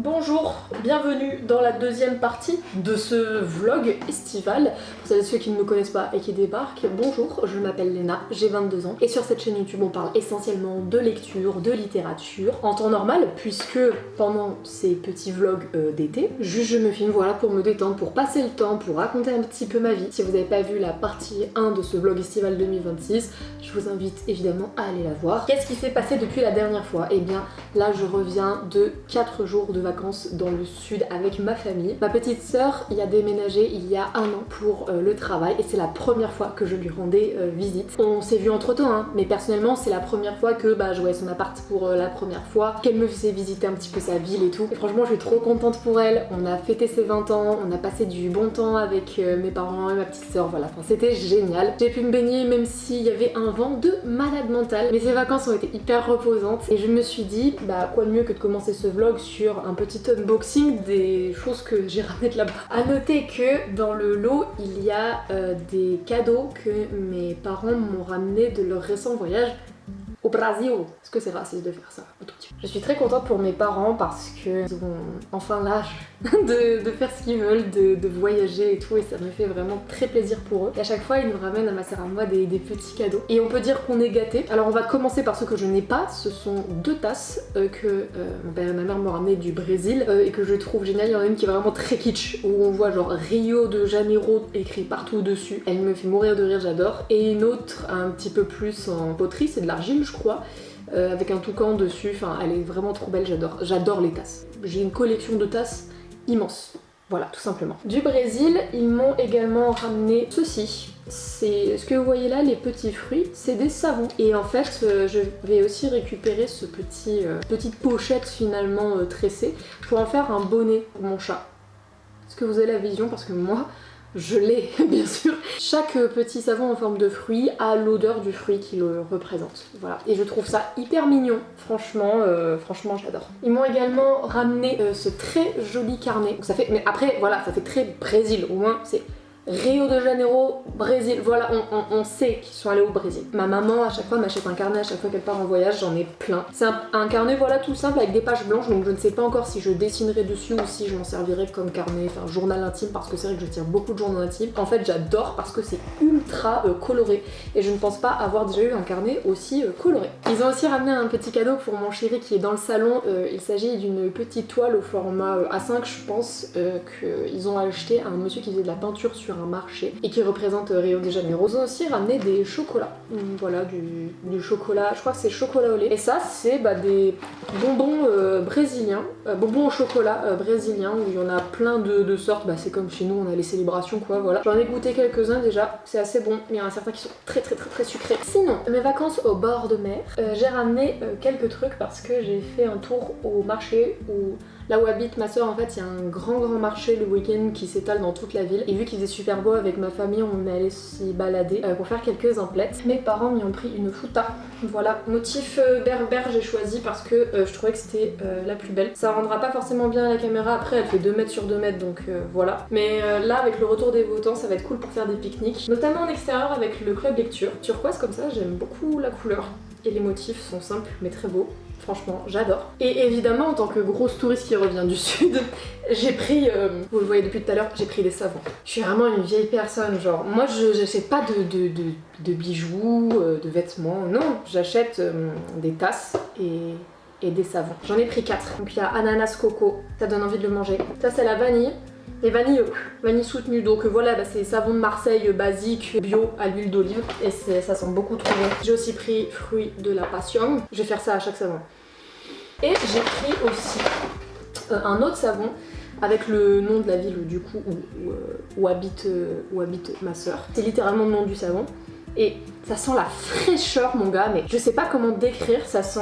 Bonjour, bienvenue dans la deuxième partie de ce vlog estival. Pour celles et ceux qui ne me connaissent pas et qui débarquent, bonjour, je m'appelle Léna, j'ai 22 ans et sur cette chaîne YouTube on parle essentiellement de lecture, de littérature en temps normal puisque pendant ces petits vlogs d'été, juste je me filme voilà pour me détendre, pour passer le temps, pour raconter un petit peu ma vie. Si vous n'avez pas vu la partie 1 de ce vlog estival 2026, je vous invite évidemment à aller la voir. Qu'est-ce qui s'est passé depuis la dernière fois? Eh bien là je reviens de 4 jours de vacances dans le sud avec ma famille. Ma petite sœur y a déménagé il y a un an pour le travail et c'est la première fois que je lui rendais visite. On s'est vu entre temps hein, mais personnellement c'est la première fois que je voyais son appart pour la première fois, qu'elle me faisait visiter un petit peu sa ville et tout. Et franchement je suis trop contente pour elle, on a fêté ses 20 ans, on a passé du bon temps avec mes parents et ma petite sœur, voilà, enfin, c'était génial. J'ai pu me baigner même s'il y avait un vent de malade mental, mais ces vacances ont été hyper reposantes et je me suis dit quoi de mieux que de commencer ce vlog sur un petit unboxing des choses que j'ai ramenées de là-bas. A noter que dans le lot il y a des cadeaux que mes parents m'ont ramenés de leur récent voyage au Brésil. Est-ce que c'est raciste de faire ça? Un tout petit peu. Je suis très contente pour mes parents parce qu'ils ont enfin l'âge de faire ce qu'ils veulent, de voyager et tout, et ça me fait vraiment très plaisir pour eux. Et à chaque fois ils nous ramènent à ma sœur et à moi des petits cadeaux. Et on peut dire qu'on est gâtés. Alors on va commencer par ce que je n'ai pas, ce sont 2 tasses que mon père et ma mère m'ont ramené du Brésil et que je trouve génial. Il y en a une qui est vraiment très kitsch, où on voit genre Rio de Janeiro écrit partout dessus. Elle me fait mourir de rire, j'adore. Et une autre un petit peu plus en poterie, c'est de l'argile je crois. Avec un toucan dessus, enfin elle est vraiment trop belle, j'adore les tasses. J'ai une collection de tasses immense, voilà tout simplement. Du Brésil, ils m'ont également ramené ceci. C'est ce que vous voyez là, les petits fruits, c'est des savons. Et en fait, je vais aussi récupérer ce petite pochette finalement tressée pour en faire un bonnet pour mon chat. Est-ce que vous avez la vision? Parce que moi, je l'ai, bien sûr. Chaque petit savon en forme de fruit a l'odeur du fruit qui le représente. Voilà. Et je trouve ça hyper mignon. Franchement, j'adore. Ils m'ont également ramené ce très joli carnet. Donc ça fait, mais après, voilà, ça fait très Brésil. Au moins, c'est Rio de Janeiro, Brésil, voilà, on sait qu'ils sont allés au Brésil. Ma maman à chaque fois m'achète un carnet, à chaque fois qu'elle part en voyage, j'en ai plein. C'est un carnet voilà tout simple avec des pages blanches, donc je ne sais pas encore si je dessinerai dessus ou si je m'en servirai comme carnet, enfin journal intime, parce que c'est vrai que je tiens beaucoup de journaux intimes. En fait j'adore parce que c'est ultra coloré et je ne pense pas avoir déjà eu un carnet aussi coloré. Ils ont aussi ramené un petit cadeau pour mon chéri qui est dans le salon, il s'agit d'une petite toile au format A5 je pense, qu'ils ont acheté à un monsieur qui faisait de la peinture sur un marché et qui représente Rio de Janeiro. Ils ont aussi ramené des chocolats, voilà du chocolat, je crois que c'est chocolat au lait, et ça c'est des bonbons brésiliens, bonbons au chocolat brésiliens où il y en a plein de sortes, c'est comme chez nous on a les célébrations quoi, voilà. J'en ai goûté quelques-uns déjà, c'est assez bon, mais il y en a certains qui sont très sucrés. Sinon, mes vacances au bord de mer, j'ai ramené quelques trucs parce que j'ai fait un tour au marché où là où habite ma soeur, en fait, il y a un grand marché le week-end qui s'étale dans toute la ville. Et vu qu'il faisait super beau avec ma famille, on est allé s'y balader pour faire quelques emplettes. Mes parents m'y ont pris une fouta. Voilà, motif berbère j'ai choisi parce que je trouvais que c'était la plus belle. Ça rendra pas forcément bien à la caméra, après elle fait 2 mètres sur 2 mètres donc voilà. Mais là avec le retour des beaux temps, ça va être cool pour faire des pique-niques. Notamment en extérieur avec le club lecture. Turquoise comme ça, j'aime beaucoup la couleur. Et les motifs sont simples mais très beaux. Franchement, j'adore. Et évidemment, en tant que grosse touriste qui revient du sud, j'ai pris, vous le voyez depuis tout à l'heure, j'ai pris des savons. Je suis vraiment une vieille personne, genre, moi je n'achète pas de bijoux, de vêtements, non, j'achète des tasses et des savons. J'en ai pris 4. Donc il y a ananas coco, ça donne envie de le manger. Ça c'est la vanille. Et vanille soutenue, donc voilà, c'est savon de Marseille basique, bio à l'huile d'olive et ça sent beaucoup trop bon. J'ai aussi pris fruit de la passion, je vais faire ça à chaque savon. Et j'ai pris aussi un autre savon avec le nom de la ville du coup où habite ma soeur. C'est littéralement le nom du savon. Et ça sent la fraîcheur mon gars, mais je sais pas comment décrire, ça sent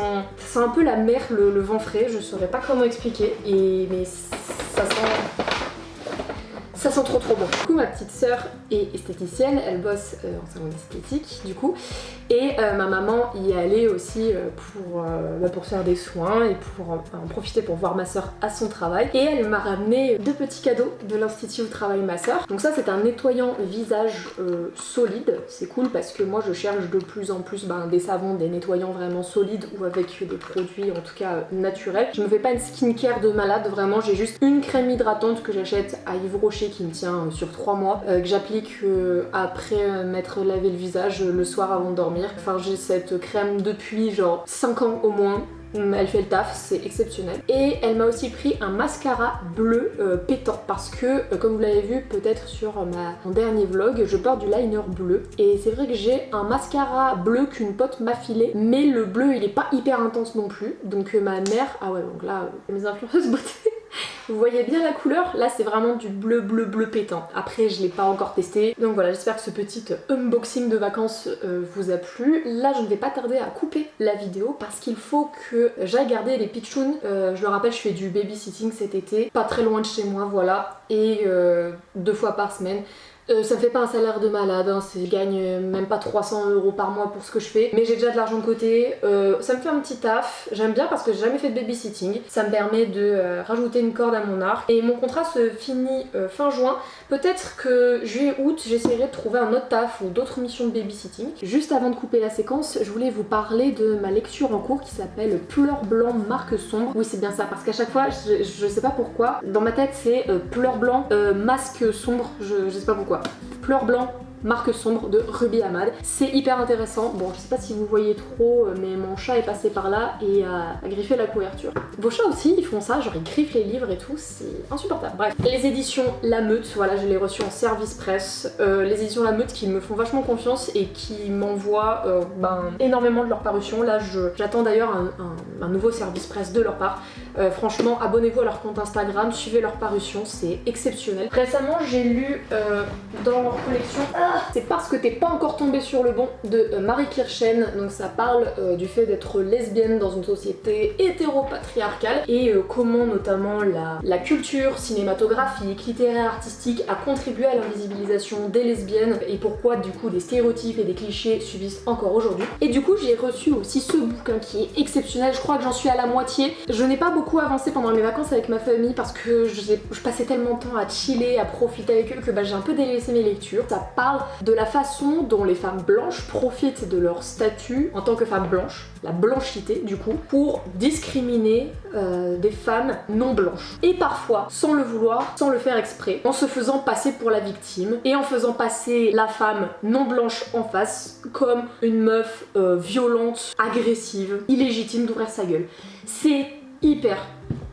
un peu la mer, le vent frais, je saurais pas comment expliquer, mais ça Ça sent trop bon. Du coup, ma petite sœur est esthéticienne, elle bosse en salon d'esthétique du coup, et ma maman y est allée aussi pour faire des soins et pour en profiter pour voir ma sœur à son travail. Et elle m'a ramené 2 petits cadeaux de l'institut où travaille ma sœur. Donc ça, c'est un nettoyant visage solide. C'est cool parce que moi je cherche de plus en plus des savons, des nettoyants vraiment solides ou avec des produits en tout cas naturels. Je me fais pas une skincare de malade, vraiment j'ai juste une crème hydratante que j'achète à Yves Rocher qui me tient sur 3 mois, que j'applique après m'être lavé le visage le soir avant de dormir. Enfin j'ai cette crème depuis genre 5 ans au moins. Elle fait le taf, c'est exceptionnel. Et elle m'a aussi pris un mascara bleu pétant parce que, comme vous l'avez vu peut-être sur mon dernier vlog, je porte du liner bleu. Et c'est vrai que j'ai un mascara bleu qu'une pote m'a filé, mais le bleu il est pas hyper intense non plus. Donc ma mère, ah ouais donc là, mes influenceuses beauté. Vous voyez bien la couleur, là c'est vraiment du bleu pétant. Après je l'ai pas encore testé, donc voilà, j'espère que ce petit unboxing de vacances vous a plu. Là je ne vais pas tarder à couper la vidéo parce qu'il faut que j'aille garder les pitchouns. Je le rappelle, je fais du babysitting cet été, pas très loin de chez moi, voilà, et 2 fois par semaine. Ça me fait pas un salaire de malade, hein, je gagne même pas 300 € par mois pour ce que je fais, mais j'ai déjà de l'argent de côté, ça me fait un petit taf, j'aime bien parce que j'ai jamais fait de babysitting, ça me permet de rajouter une corde à mon arc, et mon contrat se finit fin juin, peut-être que juillet-août j'essaierai de trouver un autre taf ou d'autres missions de babysitting. Juste avant de couper la séquence, je voulais vous parler de ma lecture en cours qui s'appelle Pleurs blancs, marque sombre. Oui c'est bien ça, parce qu'à chaque fois, je sais pas pourquoi, dans ma tête c'est Pleurs blancs, masque sombre, je sais pas pourquoi. Pleurs blancs, marque sombre de Ruby Ahmad. C'est hyper intéressant. Bon, je sais pas si vous voyez trop, mais mon chat est passé par là et a griffé la couverture. Vos chats aussi, ils font ça, genre ils griffent les livres et tout, c'est insupportable. Bref, les éditions La Meute, voilà, je les reçues en service presse. Les éditions La Meute qui me font vachement confiance et qui m'envoient énormément de leur parution. Là, j'attends d'ailleurs un nouveau service presse de leur part. Franchement, abonnez-vous à leur compte Instagram, suivez leur parution, c'est exceptionnel. Récemment, j'ai lu dans leur collection C'est parce que t'es pas encore tombé sur le bon de Marie Kirchen. Donc ça parle du fait d'être lesbienne dans une société hétéropatriarcale et comment notamment la culture cinématographique, littéraire, artistique a contribué à l'invisibilisation des lesbiennes et pourquoi du coup des stéréotypes et des clichés subsistent encore aujourd'hui. Et du coup j'ai reçu aussi ce bouquin qui est exceptionnel, je crois que j'en suis à la moitié. Je n'ai pas beaucoup avancé pendant mes vacances avec ma famille parce que je passais tellement de temps à chiller, à profiter avec eux que j'ai un peu délaissé mes lectures. Ça parle de la façon dont les femmes blanches profitent de leur statut en tant que femmes blanches, la blanchité du coup, pour discriminer des femmes non blanches. Et parfois, sans le vouloir, sans le faire exprès, en se faisant passer pour la victime et en faisant passer la femme non blanche en face comme une meuf violente, agressive, illégitime d'ouvrir sa gueule. C'est hyper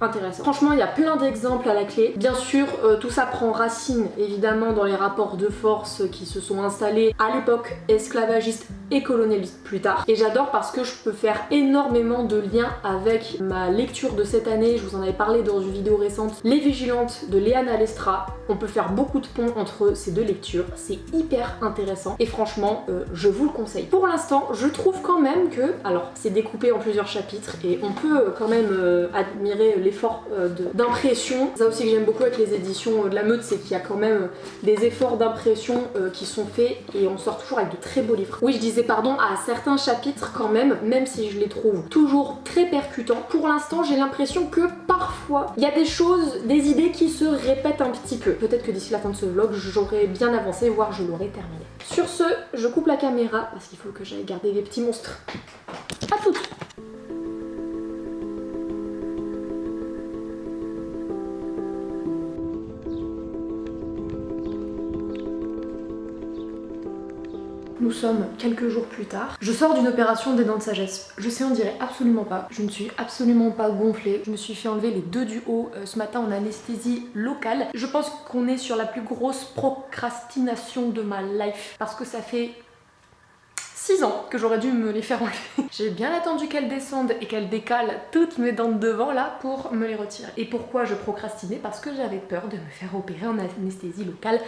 intéressant. Franchement, il y a plein d'exemples à la clé. Bien sûr, tout ça prend racine évidemment dans les rapports de force qui se sont installés à l'époque esclavagiste et colonialiste plus tard. Et j'adore parce que je peux faire énormément de liens avec ma lecture de cette année. Je vous en avais parlé dans une vidéo récente, Les Vigilantes de Léana Lestra. On peut faire beaucoup de ponts entre ces deux lectures. C'est hyper intéressant et franchement, je vous le conseille. Pour l'instant, je trouve quand même que, alors c'est découpé en plusieurs chapitres et on peut quand même admirer l'effort d'impression. Ça aussi que j'aime beaucoup avec les éditions de La Meute, c'est qu'il y a quand même des efforts d'impression qui sont faits et on sort toujours avec de très beaux livres. Oui, je disais pardon à certains chapitres quand même si je les trouve toujours très percutants. Pour l'instant, j'ai l'impression que parfois, il y a des choses, des idées qui se répètent un petit peu. Peut-être que d'ici la fin de ce vlog, j'aurai bien avancé, voire je l'aurai terminé. Sur ce, je coupe la caméra parce qu'il faut que j'aille garder les petits monstres. À toutes! Nous sommes quelques jours plus tard. Je sors d'une opération des dents de sagesse. Je sais, on dirait absolument pas. Je ne suis absolument pas gonflée. Je me suis fait enlever les deux du haut ce matin en anesthésie locale. Je pense qu'on est sur la plus grosse procrastination de ma life. Parce que ça fait 6 ans que j'aurais dû me les faire enlever. J'ai bien attendu qu'elles descendent et qu'elles décalent toutes mes dents de devant là pour me les retirer. Et pourquoi je procrastinais? Parce que j'avais peur de me faire opérer en anesthésie locale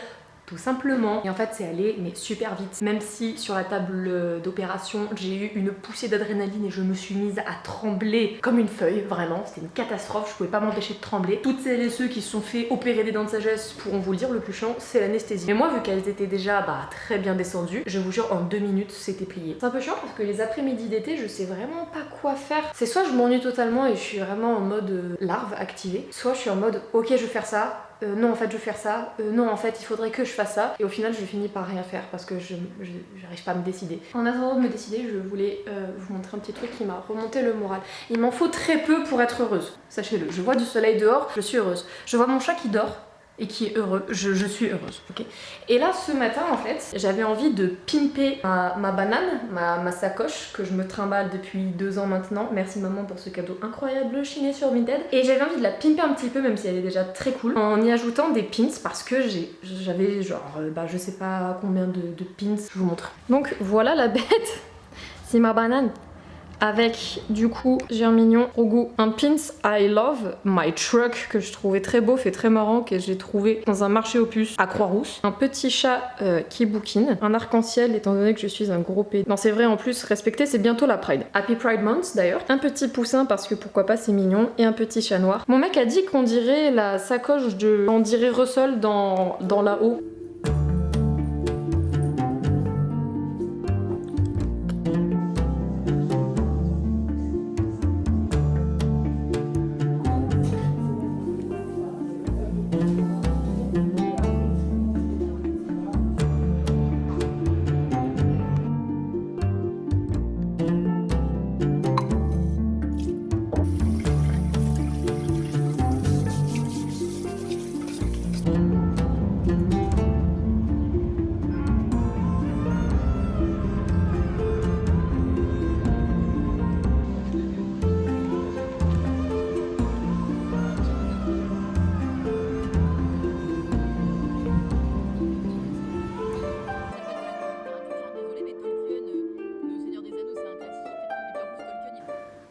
tout simplement. Et en fait c'est allé mais super vite. Même si sur la table d'opération j'ai eu une poussée d'adrénaline et je me suis mise à trembler comme une feuille, vraiment, c'était une catastrophe, je pouvais pas m'empêcher de trembler. Toutes celles et ceux qui se sont fait opérer des dents de sagesse pourront vous le dire, le plus chiant c'est l'anesthésie. Mais moi vu qu'elles étaient déjà très bien descendues, je vous jure en 2 minutes c'était plié. C'est un peu chiant parce que les après-midi d'été je sais vraiment pas quoi faire. C'est soit je m'ennuie totalement et je suis vraiment en mode larve activée, soit je suis en mode ok je vais faire ça, non en fait je vais faire ça, non en fait il faudrait que je fasse ça, et au final je finis par rien faire parce que j'arrive pas à me décider. En attendant de me décider, je voulais vous montrer un petit truc qui m'a remonté le moral. Il m'en faut très peu pour être heureuse, sachez-le. Je vois du soleil dehors, je suis heureuse. Je vois mon chat qui dort et qui est heureux, je suis heureuse, ok. Et là ce matin en fait, j'avais envie de pimper ma banane, ma sacoche que je me trimballe depuis 2 ans maintenant. Merci maman pour ce cadeau incroyable chiné sur Vinted. Et j'avais envie de la pimper un petit peu, même si elle est déjà très cool, en y ajoutant des pins parce que j'avais genre, je sais pas combien de pins, je vous montre. Donc voilà la bête, c'est ma banane. Avec du coup germignon au goût, un pins I love my truck que je trouvais très beau, fait très marrant, que j'ai trouvé dans un marché aux puces à Croix-Rousse, un petit chat qui bouquine, un arc-en-ciel étant donné que je suis un gros pédé. Non c'est vrai, en plus respecter, c'est bientôt la Pride. Happy Pride Month d'ailleurs, un petit poussin parce que pourquoi pas, c'est mignon, et un petit chat noir. Mon mec a dit qu'on dirait la sacoche de, on dirait Russell dans là-haut.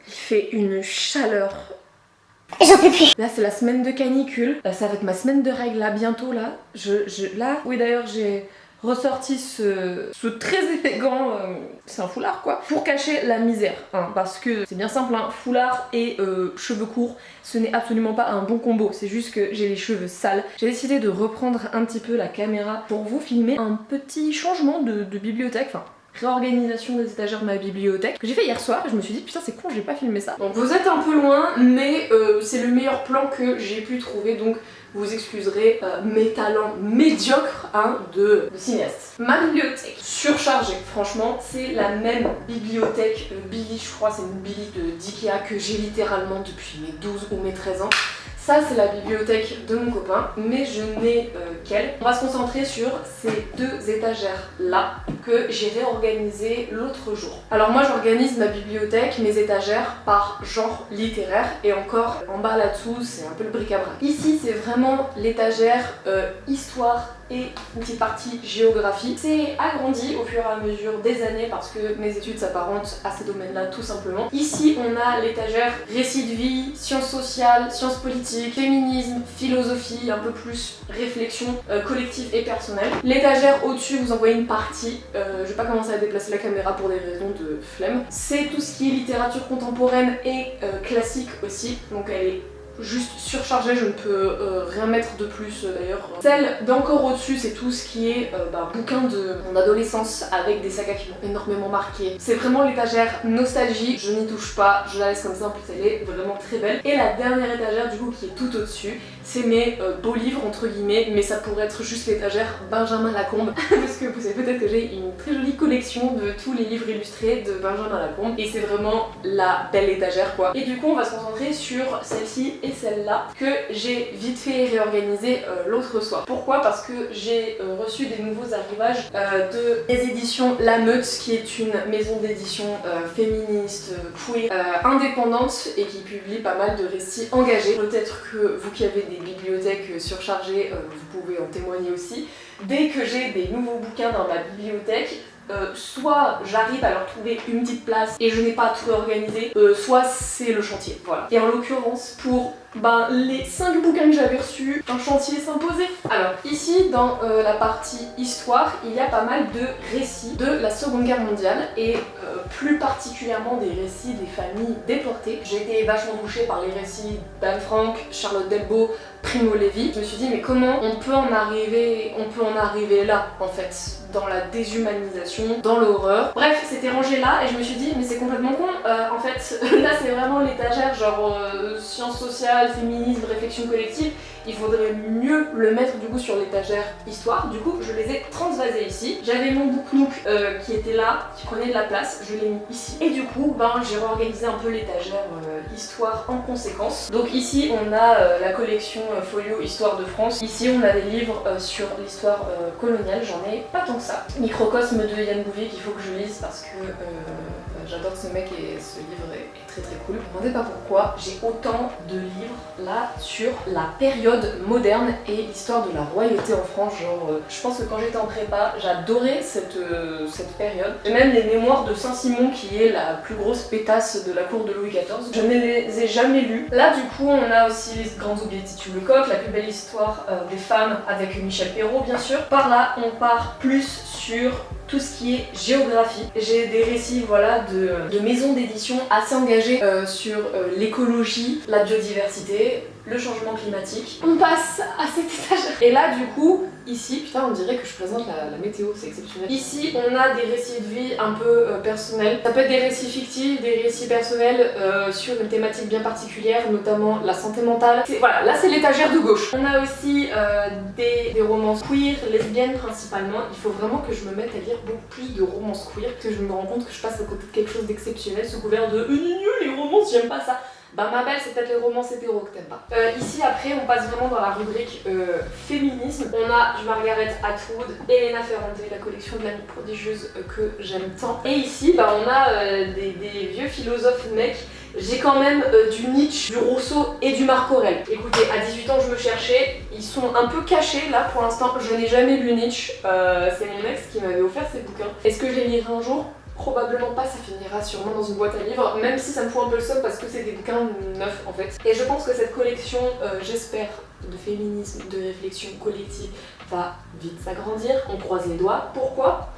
Fait une chaleur. J'en peux plus. Là c'est la semaine de canicule. Ça va être ma semaine de règles là bientôt là. Là, oui d'ailleurs j'ai ressorti ce très élégant, c'est un foulard quoi, pour cacher la misère. Hein, parce que c'est bien simple, hein, foulard et cheveux courts, ce n'est absolument pas un bon combo. C'est juste que j'ai les cheveux sales. J'ai décidé de reprendre un petit peu la caméra pour vous filmer un petit changement de bibliothèque. Enfin, réorganisation des étagères de ma bibliothèque que j'ai fait hier soir et je me suis dit putain c'est con, j'ai pas filmé ça. Donc vous êtes un peu loin mais c'est le meilleur plan que j'ai pu trouver, donc vous excuserez mes talents médiocres hein, de cinéaste. Ma bibliothèque surchargée, franchement c'est la même bibliothèque Billy, je crois c'est une Billy d'Ikea que j'ai littéralement depuis mes 12 ou mes 13 ans. Ça c'est la bibliothèque de mon copain, mais je n'ai qu'elle. On va se concentrer sur ces 2 étagères là que j'ai réorganisées l'autre jour. Alors moi j'organise ma bibliothèque, mes étagères par genre littéraire, et encore en bas là-dessous c'est un peu le bric-à-brac. Ici c'est vraiment l'étagère histoire et une petite partie géographie. C'est agrandi au fur et à mesure des années parce que mes études s'apparentent à ces domaines-là tout simplement. Ici on a l'étagère récit de vie, sciences sociales, sciences politiques, féminisme, philosophie, un peu plus réflexion collective et personnelle. L'étagère au-dessus vous en voyez une partie, je vais pas commencer à déplacer la caméra pour des raisons de flemme. C'est tout ce qui est littérature contemporaine et classique aussi, donc elle est juste surchargée, je ne peux rien mettre de plus d'ailleurs. Celle d'encore au-dessus c'est tout ce qui est bouquins de mon adolescence avec des sagas qui m'ont énormément marqué. C'est vraiment l'étagère nostalgie, je n'y touche pas, je la laisse comme ça, en plus elle est vraiment très belle. Et la dernière étagère du coup qui est tout au-dessus, c'est mes beaux livres entre guillemets, mais ça pourrait être juste l'étagère Benjamin Lacombe parce que vous savez peut-être que j'ai une très jolie collection de tous les livres illustrés de Benjamin Lacombe et c'est vraiment la belle étagère quoi. Et du coup on va se concentrer sur celle-ci et celle-là que j'ai vite fait réorganiser l'autre soir. Pourquoi? Parce que j'ai reçu des nouveaux arrivages des éditions La Meute, qui est une maison d'édition féministe, queer, indépendante et qui publie pas mal de récits engagés. Peut-être que vous qui avez des bibliothèques surchargées, vous pouvez en témoigner aussi. Dès que j'ai des nouveaux bouquins dans ma bibliothèque, soit j'arrive à leur trouver une petite place et je n'ai pas tout réorganisé, soit c'est le chantier, voilà. Et en l'occurrence, pour les 5 bouquins que j'avais reçus, un chantier s'imposait. Alors ici dans la partie histoire, il y a pas mal de récits de la Seconde Guerre mondiale et plus particulièrement des récits des familles déportées. J'ai été vachement touchée par les récits d'Anne Frank, Charlotte Delbo, Primo Levi. Je me suis dit mais comment on peut en arriver là en fait, dans la déshumanisation, dans l'horreur. Bref, c'était rangé là et je me suis dit mais c'est complètement con. En fait là c'est vraiment l'étagère genre sciences sociales, féminisme, réflexion collective. Il faudrait mieux le mettre du coup sur l'étagère histoire. Du coup je les ai transvasés ici. J'avais mon book nook qui était là, qui prenait de la place, je l'ai mis ici. Et du coup j'ai réorganisé un peu l'étagère histoire en conséquence. Donc ici on a la collection Folio Histoire de France. Ici on a des livres sur l'histoire coloniale, j'en ai pas tant que ça. Microcosme de Yann Bouvier qu'il faut que je lise parce que j'adore ce mec et ce livre est très très cool. Je me demandez pas pourquoi j'ai autant de livres là sur la période moderne et l'histoire de la royauté en France. Genre, je pense que quand j'étais en prépa, j'adorais cette période. Et même les mémoires de Saint-Simon qui est la plus grosse pétasse de la cour de Louis XIV. Je ne les ai jamais lus. Là du coup on a aussi les grands oubliés de Titu Lecoq, la plus belle histoire des femmes avec Michel Perrault bien sûr. Par là on part plus sur tout ce qui est géographie. J'ai des récits voilà, de maisons d'édition assez engagées sur l'écologie, la biodiversité, le changement climatique. On passe à cet étagère. Et là du coup, ici, putain on dirait que je présente la météo, c'est exceptionnel. Ici on a des récits de vie un peu personnels. Ça peut être des récits fictifs, des récits personnels sur une thématique bien particulière, notamment la santé mentale. Voilà, là c'est l'étagère de gauche. On a aussi des romances queer, lesbiennes principalement. Il faut vraiment que je me mette à lire beaucoup plus de romances queer, parce que je me rends compte que je passe à côté de quelque chose d'exceptionnel sous couvert de les romances, j'aime pas ça. Bah ma belle, c'est peut-être les romances hétéro que t'aimes pas. Ici après on passe vraiment dans la rubrique féminisme. On a Margaret Atwood, Elena Ferrante, la collection de l'amie prodigieuse que j'aime tant. Et ici on a des vieux philosophes mecs. J'ai quand même du Nietzsche, du Rousseau et du Marc Aurèle. Écoutez, à 18 ans je me cherchais, ils sont un peu cachés là pour l'instant. Je n'ai jamais lu Nietzsche, c'est mon ex qui m'avait offert ces bouquins. Est-ce que je les lirai un jour ? Probablement pas, ça finira sûrement dans une boîte à livres, même si ça me fout un peu le seum parce que c'est des bouquins neufs en fait. Et je pense que cette collection, j'espère, de féminisme, de réflexion collective va vite s'agrandir. On croise les doigts. Pourquoi ?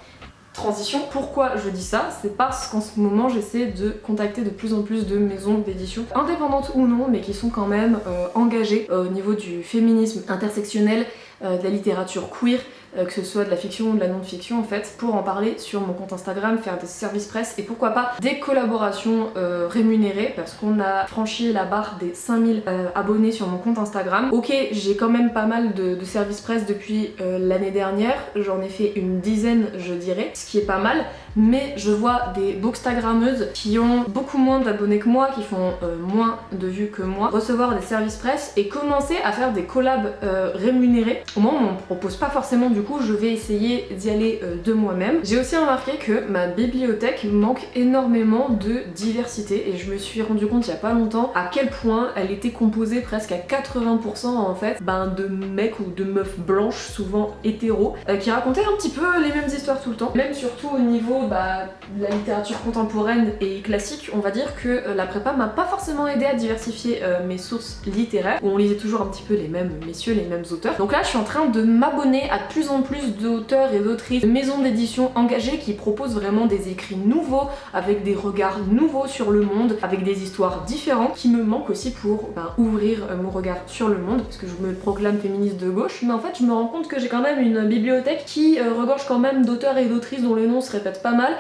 Transition. Pourquoi je dis ça? C'est parce qu'en ce moment j'essaie de contacter de plus en plus de maisons d'édition, indépendantes ou non, mais qui sont quand même engagées au niveau du féminisme intersectionnel, de la littérature queer, que ce soit de la fiction ou de la non-fiction en fait, pour en parler sur mon compte Instagram, faire des services presse et pourquoi pas des collaborations rémunérées, parce qu'on a franchi la barre des 5000 abonnés sur mon compte Instagram. Ok, j'ai quand même pas mal de services presse depuis l'année dernière, j'en ai fait une dizaine je dirais, ce qui est pas mal, mais je vois des bookstagrammeuses qui ont beaucoup moins d'abonnés que moi, qui font moins de vues que moi, recevoir des services presse et commencer à faire des collabs rémunérés. Au moment où on me propose pas forcément, du coup je vais essayer d'y aller de moi-même. J'ai aussi remarqué que ma bibliothèque manque énormément de diversité et je me suis rendu compte il y a pas longtemps à quel point elle était composée presque à 80% en fait de mecs ou de meufs blanches, souvent hétéros, qui racontaient un petit peu les mêmes histoires tout le temps. Même surtout au niveau de la littérature contemporaine et classique, on va dire que la prépa m'a pas forcément aidé à diversifier mes sources littéraires, où on lisait toujours un petit peu les mêmes messieurs, les mêmes auteurs. Donc là je suis en train de m'abonner à de plus en plus d'auteurs et d'autrices, de maisons d'édition engagées qui proposent vraiment des écrits nouveaux, avec des regards nouveaux sur le monde, avec des histoires différentes, qui me manquent aussi pour ouvrir mon regard sur le monde, parce que je me proclame féministe de gauche, mais en fait je me rends compte que j'ai quand même une bibliothèque qui regorge quand même d'auteurs et d'autrices dont les noms se répètent pas mal,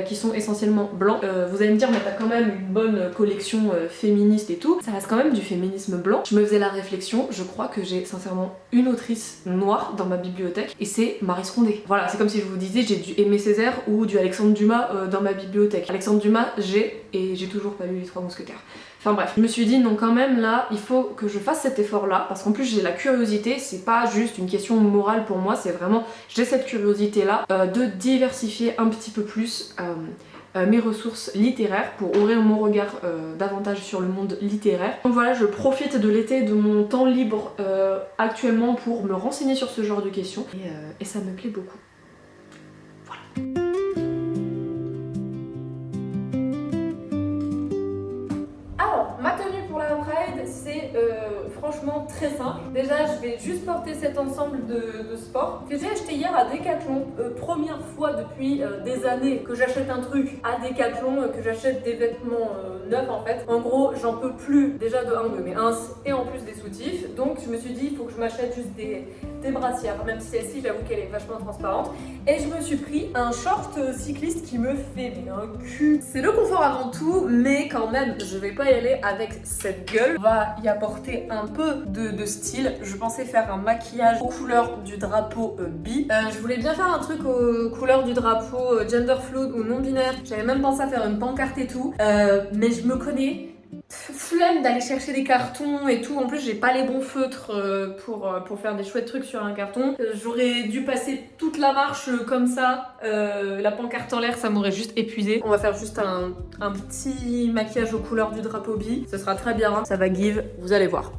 qui sont essentiellement blancs. Vous allez me dire mais t'as quand même une bonne collection féministe et tout, ça reste quand même du féminisme blanc. Je me faisais la réflexion, je crois que j'ai sincèrement une autrice noire dans ma bibliothèque et c'est Maryse Condé. Voilà, c'est comme si je vous disais j'ai du Aimé Césaire ou du Alexandre Dumas dans ma bibliothèque. Alexandre Dumas j'ai toujours pas lu Les Trois Mousquetaires. Enfin bref, je me suis dit non quand même là, il faut que je fasse cet effort là, parce qu'en plus j'ai la curiosité, c'est pas juste une question morale pour moi, c'est vraiment, j'ai cette curiosité là de diversifier un petit peu plus mes ressources littéraires pour ouvrir mon regard davantage sur le monde littéraire. Donc voilà, je profite de l'été, de mon temps libre actuellement pour me renseigner sur ce genre de questions et ça me plaît beaucoup. Voilà. Alors, ma tenue pour la Pride, c'est franchement très simple. Déjà, je vais juste porter cet ensemble de sport que j'ai acheté hier à Decathlon. Première fois depuis des années que j'achète un truc à Decathlon, que j'achète des vêtements neufs en fait. En gros, j'en peux plus déjà de mes ins et en plus des soutifs. Donc je me suis dit, il faut que je m'achète juste des brassières, même si celle-ci, j'avoue qu'elle est vachement transparente. Et je me suis pris un short cycliste qui me fait un cul. C'est le confort avant tout, mais quand même, je vais pas y aller avec cette gueule. On va y apporter un peu de style. Je pensais faire un maquillage aux couleurs du drapeau bi. Je voulais bien faire un truc aux couleurs du drapeau gender fluid ou non binaire. J'avais même pensé à faire une pancarte et tout, mais je me connais. Flemme d'aller chercher des cartons et tout. En plus, j'ai pas les bons feutres pour faire des chouettes trucs sur un carton. J'aurais dû passer toute la marche comme ça. La pancarte en l'air, ça m'aurait juste épuisé. On va faire juste un petit maquillage aux couleurs du drapeau bi. Ce sera très bien. Ça va give, vous allez voir.